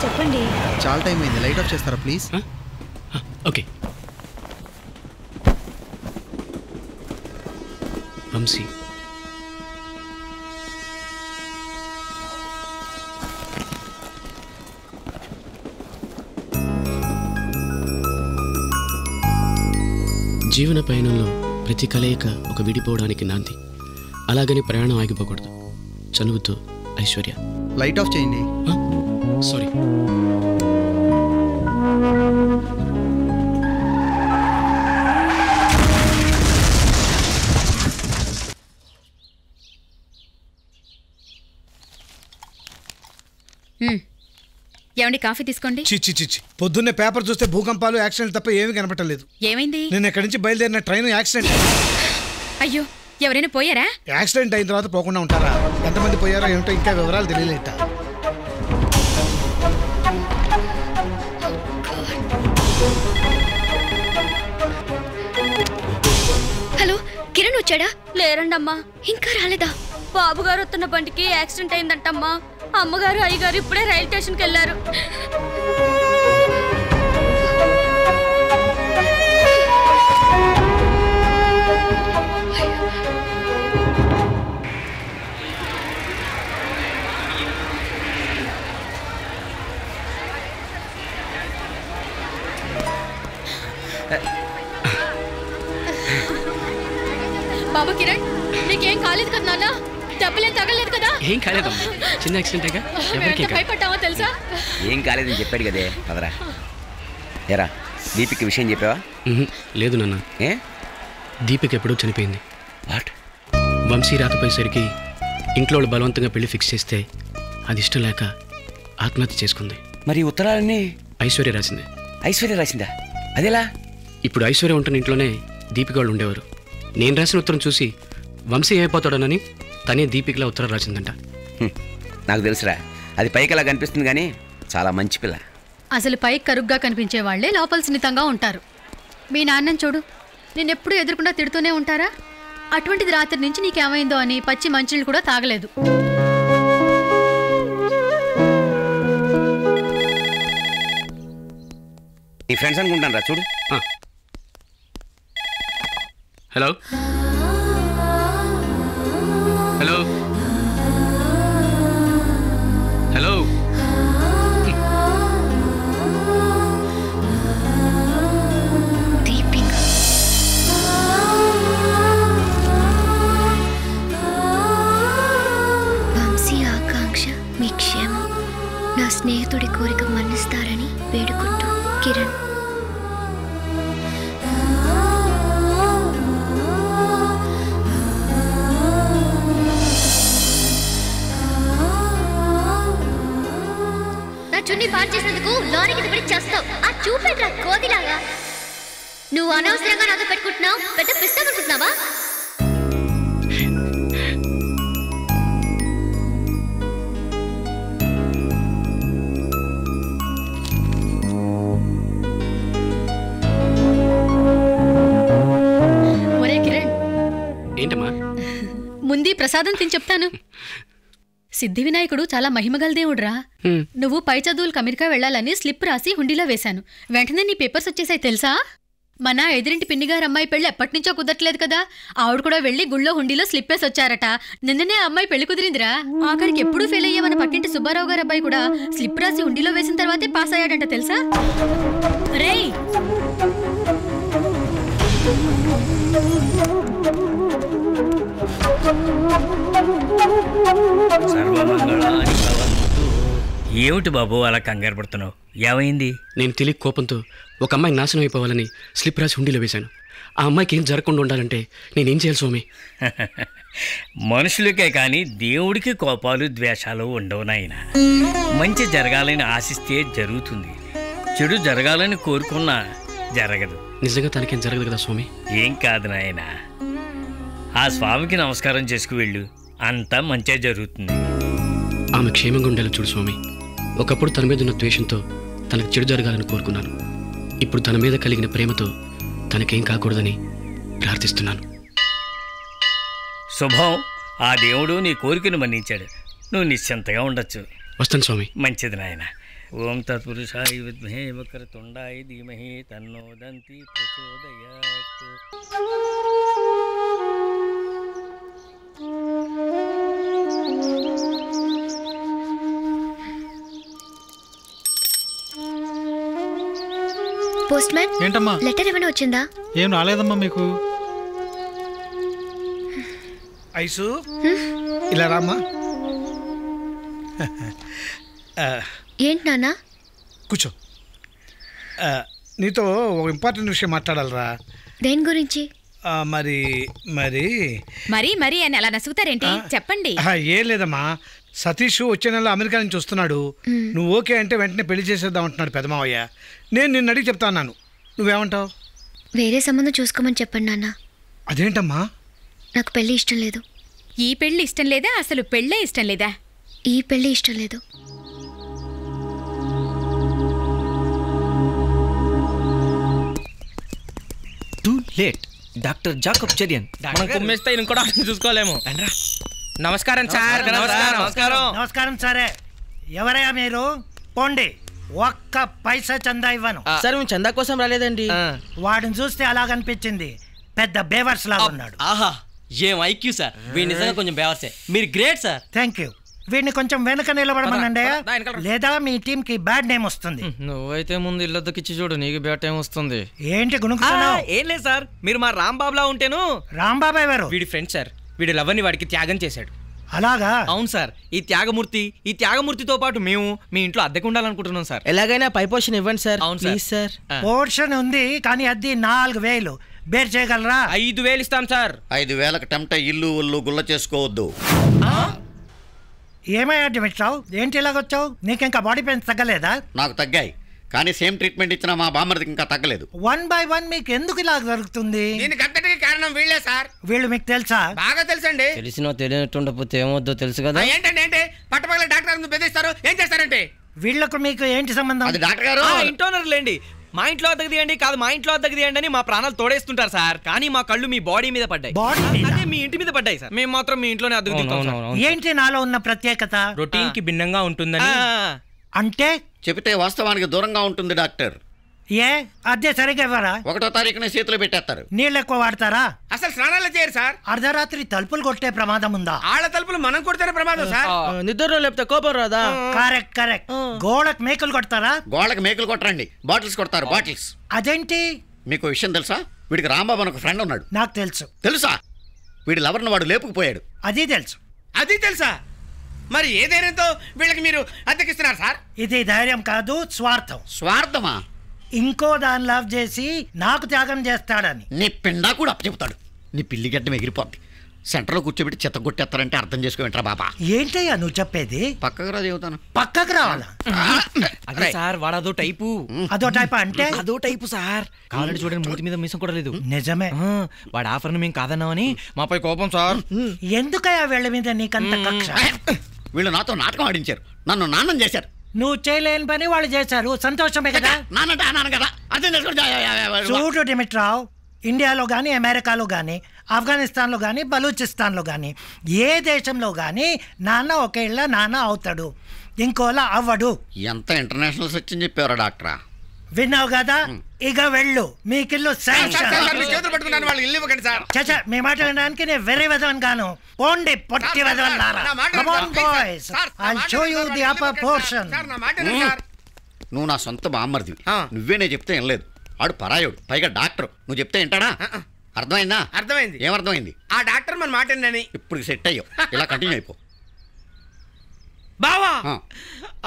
చెప్పండి. చాలా టైం అయింది, లైట్ ఆఫ్ చేస్తారా ప్లీజ్? ఓకే. వంశీ, జీవన పయనంలో ప్రతి కలయిక ఒక విడిపోవడానికి నాంది. అలాగని ప్రయాణం ఆగిపోకూడదు. చనువుతో ఐశ్వర్య. లైట్ ఆఫ్ చేయండి. సారీ. ఏమండి కాఫీ తీసుకోండి. చిచ్చి పొద్దున్నే పేపర్ చూస్తే భూకంపాలు యాక్సిడెంట్ తప్ప ఏమీ కనపట్టలేదు. ఏమైంది? నేను ఎక్కడి నుంచి బయలుదేరిన ట్రైన్ యాక్సిడెంట్. అయ్యో, ఎవరైనా పోయారా? యాక్సిడెంట్ అయిన తర్వాత పోకుండా ఉంటారా? ఎంతమంది పోయారో ఏమిటో ఇంకా వివరాలు తెలియలేట. హలో, కిరణ్ వచ్చాడా? లేరండమ్మా, ఇంకా రాలేదా? బాబుగారు వస్తున్న బండికి యాక్సిడెంట్ అయిందంటమ్మా. అమ్మగారు అయ్యగారు ఇప్పుడే రైలు స్టేషన్కి వెళ్ళారు. బాబు కిరణ్, నీకేం కాలేదు కదా నాన్న? డబ్బులేం తగలేదు కదా? ఏం కాలేదమ్మా, చిన్న యాక్సిడెంటేగా. ఎవరికి భయపడ్డావా తెలుసా? ఏం కాలేదని చెప్పాడు కదే. పదరా. ఎరా దీపిక విషయం చెప్పావా? లేదు నాన్న. ఏ? దీపిక ఎప్పుడూ చనిపోయింది. వాట్? వంశీ రాకపోయేసరికి ఇంట్లో వాళ్ళు బలవంతంగా పెళ్లి ఫిక్స్ చేస్తే అది ఇష్టం లేక ఆత్మహత్య చేసుకుంది. మరి ఉత్తరాలన్నీ ఐశ్వర్య రాసింది. ఐశ్వర్య రాసిందా? అదేలా? ఇప్పుడు ఐశ్వర్య ఉంటున్న ఇంట్లోనే దీపిక వాళ్ళు ఉండేవారు. నేను రాసిన ఉత్తరం చూసి వంశీ ఏమైపోతాడోనని తనే దీపికలా ఉత్తరం రాసిందంట. నాకు తెలుసురా, అది పైకి అలా కనిపిస్తుంది కానీ చాలా మంచి పిల్ల. అసలు పైకి కరుగ్గా కనిపించే వాళ్లే లోపల సున్నితంగా ఉంటారు. మీ నాన్నని చూడు, నేనెప్పుడూ ఎదురుకుండా తిడుతూనే ఉంటారా? అటువంటిది రాత్రి నుంచి నీకేమైందో అని పచ్చి మంచినీళ్ళు కూడా తాగలేదు. నీ ఫ్రెండ్స్ అనుకుంటాను రా, చూడు. Hello hello hello. Vamsi Akanksha మీ క్షేమం, నా స్నేహితుడి కోరిక మన్నిస్తారని వేడుకుంటూ కిరణ్. చున్నీ పాడు చేసినందుకు లారీకి పడి చేస్తావు. ఆ చూపెట్రా కోదిలాగా. నువ్వు అనవసరంగా నాతో పెట్టుకుంటున్నావు. పెద్ద పిస్తా అనుకుంటున్నావా? ఒరే కిరణ్, ఏంటమ్మా? ముందు ప్రసాదం తిని చెప్తాను. సిద్ధి వినాయకుడు చాలా మహిమగలదేవుడ్రా. నువ్వు పై చదువులకు అమెరికా వెళ్లాలని స్లిప్ రాసి హుండీలో వేశాను. వెంటనే నీ పేపర్స్ వచ్చేసాయి తెలుసా? మన ఎదురింటి పిన్నిగారు అమ్మాయి పెళ్లి ఎప్పటినుంచో కుదరట్లేదు కదా, ఆవిడ కూడా వెళ్లి గుళ్ళో హుండీలో స్లిప్ వేసి వచ్చారట. నిన్ననే అమ్మాయి పెళ్లి కుదిరిందిరా. ఆఖరికి ఎప్పుడు ఫెయిల్ అయ్యే మన పక్కింటి సుబ్బారావు గారు అబ్బాయి కూడా స్లిప్ రాసి హుండీలో వేసిన తర్వాతే పాస్ అయ్యాడంట తెలుసా? రేయ్, ఏమిటి బాబు అలా కంగారు పడుతున్నావు? ఏమైంది? నేను తెలియ కోపంతో ఒక అమ్మాయి నాశనం అయిపోవాలని స్లిప్ రాసి హుండీలో వేశాను. ఆ అమ్మాయికి ఏం జరగకుండా ఉండాలంటే నేనేం చేయాలి స్వామి? మనుషులకే కానీ దేవుడికి కోపాలు ద్వేషాలు ఉండవు నాయన. మంచి జరగాలని ఆశిస్తే జరుగుతుంది, చెడు జరగాలని కోరుకున్నా జరగదు. నిజంగా తనకేం జరగదు కదా స్వామి? ఏం కాదు నాయన, ఆ స్వామికి నమస్కారం చేసుకు వెళ్ళు, అంతా మంచిగా జరుగుతుంది. ఆమె క్షేమంగా ఉండేలా చూడు స్వామి. ఒకప్పుడు తన మీద ఉన్న ద్వేషంతో తనకు చెడు జరగాలని కోరుకున్నాను. ఇప్పుడు తన మీద కలిగిన ప్రేమతో తనకేం కాకూడదని ప్రార్థిస్తున్నాను. శుభం. ఆ దేవుడు నీ కోరికను మన్నించాడు, నువ్వు నిశ్చింతగా ఉండొచ్చు. వస్తాను స్వామి. మంచిది నాయన, ఓం తత్పురుషాయ విద్మహే వక్రతుండాయ ధీమహి తన్నో దంతి ప్రచోదయాత్. పోస్ట్ మ్యాన్ ఏంటమ్మా లెటర్ ఏమైనా వచ్చిందా? ఏం రాలేదమ్మా మీకు? ఐసు ఇలా రామ్మా. ఏంటి నాన్న? కూర్చో. నీతో ఒక ఇంపార్టెంట్ విషయం మాట్లాడాలరా. దేని గురించి? మరి మరి మరి మరి అని అలా నసుగుతారేంటి? చెప్పండి. ఏం లేదమ్మా, సతీష్ వచ్చే నెల అమెరికా నుంచి వస్తున్నాడు. నువ్వు ఓకే అంటే వెంటనే పెళ్లి చేసేద్దాం అంటున్నాడు పెదమావయ్య. నేను నిన్ను అడిగి చెప్తా అన్నాను, నువ్వేమంటావు? వేరే సంబంధం చూసుకోమని చెప్పండి నాన్న. అదేంటమ్మా? నాకు పెళ్లి ఇష్టం లేదు. ఈ పెళ్లి ఇష్టం లేదా? అసలు పెళ్ళే ఇష్టం లేదా? ఈ పెళ్లి ఇష్టం లేదు. Too late. Doctor Jacob Cherian మనం కుమ్మేస్తే ఈయన కూడా చూసుకోలేము. నమస్కారం సార్. నమస్కారం సరే. ఎవరయ్యా మీరు? పోండి, ఒక్క పైసా చందా ఇవ్వను. సార్ మేము చందా కోసం రాలేదండి. వాడిని చూస్తే అలాగనిపించింది, పెద్ద బేవర్స్ లాగా ఉన్నాడు. ఆహా, ఏం ఐక్యూ సార్. వీడు నిజంగా కొంచెం బేవర్సే. మీరు గ్రేట్ సార్. Thank you. వీడిని కొంచెం వెనక నిలబడమనండి, లేదా మీ టీం కి బ్యాడ్ నేమ్ వస్తుంది. నువ్వైతే ముందు ఇల్లొద్దకిచ్చి చూడు, నీకు బ్యాట్ టైం వస్తుంది. ఏంటి గుణుకుతున్నావు? ఏం లేదు సార్, మీరు మా రాంబాబులా ఉంటేను. రాంబాబు ఎవరు? వీడి ఫ్రెండ్ సార్. వీడి లవర్ని వాడికి త్యాగం చేశాడు. అలాగా? అవును సార్. ఈ త్యాగమూర్తితో పాటు మేము మీ ఇంట్లో అద్దెకు ఉండాలనుకుంటున్నాం సార్. ఎలాగైనా పై పోర్షన్ ఇవ్వండి సార్. అవును ప్లీజ్ సార్. పోర్షన్ ఉంది కానీ అది 4000 బేర్ చేయగలరా? 5000 ఇస్తాం సార్. 5000కి టెంప్ట్ ఇల్లు ఒళ్ళు గుల్ల చేసుకోవద్దు. ఏమయ్యా డిమిట్రావు, ఏంటి ఇలాగొచ్చావు? నీకు ఇంకా బాడీ పెయిన్స్ తగ్గలేదా? నాకు తగ్గాయి, కానీ సేమ్ ట్రీట్మెంట్ ఇచ్చిన మా బామ్మర్దికి ఇంకా తగ్గలేదు. 1 by 1 మీకు ఎందుకు ఇలా జరుగుతుంది? దీనికి అంతటికి కారణం వీళ్ళే సార్. వీళ్ళు మీకు తెలుసా? బాగా తెలుసండి. తెలిసినో తెలియనట్టుండకపోతే ఏమొద్దో తెలుసు కదా. ఏంటంటే పట్టపగల డాక్టర్ ముందు బెదిరిస్తారు, ఏం చేస్తారంటే? వీళ్ళకు మీకు ఏంటి సంబంధం? అది డాక్టర్ గారు ఇంటోనర్ లేండి. మా ఇంట్లో అద్దెకు తీయండి, కాదు మా ఇంట్లో అద్దెకు తీయండి అని మా ప్రాణాలు తోడేస్తుంటారు సార్. కానీ మా కళ్ళు మీ బాడీ మీద పడ్డాయి. అదే మీ ఇంటి మీద పడ్డాయి సార్. మేము మాత్రం మీ ఇంట్లోనే అద్దెకు తీస్తాం. ఏంటి నాలో ఉన్న ప్రత్యేకత? రొటీన్ కి భిన్నంగా ఉంటుందని. అంటే చెబితే వాస్తవానికి దూరంగా ఉంటుంది డాక్టర్. ఏ అద్దె సరిగ్గా ఇవ్వరా? 1వ తారీఖున చేతులు పెట్టేస్తారు. నీళ్ళు ఎక్కువ వాడతారా? అసలు స్నానాలు చేయరు సార్. అర్ధరాత్రి తలుపులు కొట్టే ప్రమాదం ఉందా? ఆళ్ళ తలుపులు మనం కొడితేనే ప్రమాదం సార్. నిద్రలో లేకపోతే కోపం రాదా? కరెక్ట్. గోడకు మేకులు కొడతారా? గోడకు మేకులు కొట్టరండి, బాటిల్స్ కొడతారు. బాటిల్స్. అదేంటి? మీకు విషయం తెలుసా? వీడికి రాంబాబు అని ఒక ఫ్రెండ్ ఉన్నాడు. నాకు తెలుసు. తెలుసా? వీడి లవర్ని వాడు లేపుకుపోయాడు. అది తెలుసు. అది తెలుసా? మరి ఏ ధైర్యంతో వీళ్ళకి మీరు అద్దెకిస్తున్నారు సార్? ఇది ధైర్యం కాదు, స్వార్థం. స్వార్థమా? ఇంకో దాన్ని లవ్ చేసి నాకు త్యాగం చేస్తాడని. నీ పిండా కూడా అప్పచెప్తాడు. నీ పిల్లి గడ్డం ఎగిరిపోద్ది. సెంటర్లో కూర్చోబెట్టి చెత్త కొట్టేస్తారంటే అర్థం చేసుకోమంటారా బాబా? ఏంటయ్యా నువ్వు చెప్పేది? పక్కకు రా చెబుతాను. పక్కకు రావాలా? అదే సార్, వాడు అదో టైపు. అదో టైప్ అంటే? అదో టైపు సార్. కావాలంటే చూడండి, మూతి మీద మీసం కూడా లేదు. నిజమే. వాడి ఆఫర్ని మేము కాదన్నామని మాపై కోపం సార్. ఎందుకయ్యా వీళ్ళ మీద నీకంత కక్ష? వీళ్ళు నాతో నాటకం ఆడించారు, నన్ను నాన్నం చేశారు. నువ్వు చేయలేని పని వాళ్ళు చేశారు, సంతోషమే కదా? నాన్న కదా అర్థం చేసుకోండి. చూడు డిమిట్రావ్, ఇండియాలో కానీ అమెరికాలో కానీ ఆఫ్ఘనిస్తాన్లో కానీ బలూచిస్తాన్లో కానీ ఏ దేశంలో కానీ నాన్న ఒకేళ్ళ నాన్న అవుతాడు, ఇంకోలా అవ్వడు. ఎంత ఇంటర్నేషనల్ సత్యం చెప్పారా డాక్టరా? విన్నావు కదా? ఇక వెళ్ళు, మీకిల్లు శాంక్షన్. చచ్చా, మీ మాట వినడానికి నేను వెరీ వెదవన్ గాను. పోండి పొట్టి వెదవన్లారా. Come on boys, I'll show you the upper portion. నువ్వు నా సొంత బామ్మర్దివి, నువ్వేనే చెప్తే ఏం లేదు. ఆడు పరాయుడు, పైగా డాక్టర్. నువ్వు చెప్తే ఏంటాడా? అర్థమైందా? అర్థమైంది. ఏమర్థమైంది? ఆ డాక్టర్ మన మాట ఏంటని. ఇప్పుడు సెట్ అయ్యో, ఇలా కంటిన్యూ అయిపో. బావా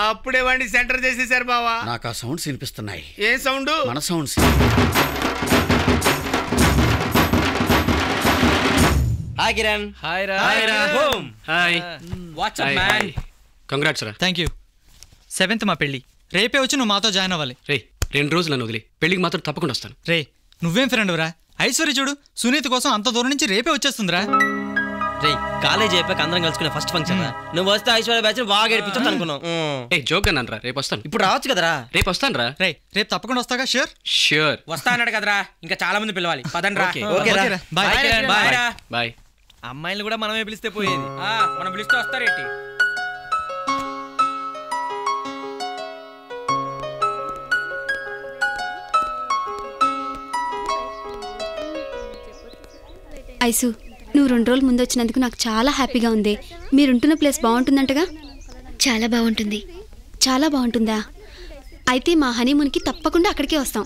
అప్పుడే వాడిని సెంటర్ చేసేసారు బావా. నాకు ఆ సౌండ్స్ వినిపిస్తున్నాయి. ఏ సౌండ్? మన సౌండ్స్. హాయ్ కిరణ్. హాయ్ రా. Hi. What's up man? Congrats రా. Thank you. 7th మా పెళ్ళి. రేపే వచ్చి నువ్వు మాతో జాయిన్ అవ్వాలి. రే 2 రోజులు నన్ను వదిలి, పెళ్ళికి మాత్రం తప్పకుండా వస్తాను. రే నువ్వేం ఫ్రెండ్ రా? ఐశ్వర్య చూడు, సునీత కోసం అంత దూరం నుంచి రేపే వచ్చేస్తుందిరా. రే కాలేజ్ అయిపోయాక అందరం కలుసుకునే ఫస్ట్ ఫంక్షన్. నువ్వు వస్తే ఐశ్వర్య బ్యాచ్ బాగా ఏడిపించొచ్చు అనుకున్నాం. ఏ జోక్ అన్నాను రా, రేపు వస్తాను. ఇప్పుడు రావచ్చు కదరా? రేపు వస్తాను రా. రే రేపు తప్పకుండా వస్తాగా? ష్యూర్ వస్తా అన్నాడు కదరా. ఇంకా చాలా మంది పిలవాలి, పదండి రా. బాయ్. అమ్మాయిలు కూడా మనమే పిలిస్తే పోయేది. మనం పిలిస్తే వస్తారేంటి? ఐసు, నువ్వు 2 రోజుల ముందు వచ్చినందుకు నాకు చాలా హ్యాపీగా ఉంది. మీరుంటున్న ప్లేస్ బాగుంటుందంటగా? చాలా బాగుంటుంది. చాలా బాగుంటుందా? అయితే మా హనీమూన్కి తప్పకుండా అక్కడికే వస్తాం.